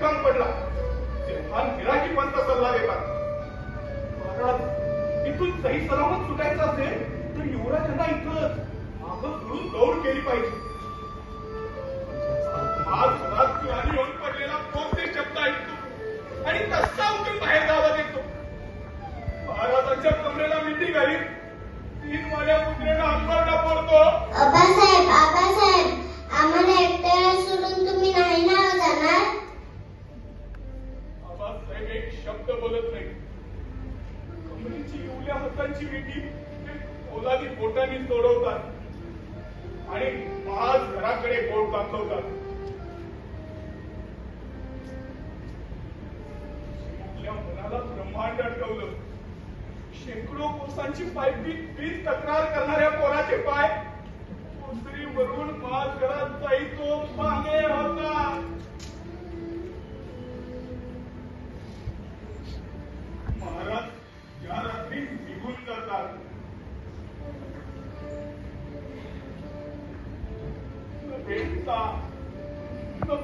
दुष्काळ पडला तेव्हा गिराकी पंत सल्ला देतात. महाराज इथून सही सलामत सुटायचं असेल तर युवराजांना इथं मागं सोडून दौड केली पाहिजे. आज घरात चुराने येऊन पडलेला कोणते शब्द ऐकतो आणि तसा उठून बाहेर गावात येतो. महाराजांच्या कमरेला मिठी घालीत 3 माझ्या पुत्रेला अंबरडा पडतो. आबासाहेब आम्हाला एकट्याला सोडून तुम्ही नाही ना जाणार? आबासाहेब एक शब्द बोलत नाही. कमरेची इवल्या हातांची मिठी पोलादी बोटांनी सोडवतात आणि आज घराकडे बोट दाखवतात. आपल्या मनाला ब्रह्मांड आठवलं. शेकडो कोसांची पायपीट तक्रार करणाऱ्या पोराचे पाय कुत्री मरून माज घरात जाईतो पाने होता. महाराज या रात्री निघून जातात. न भेटता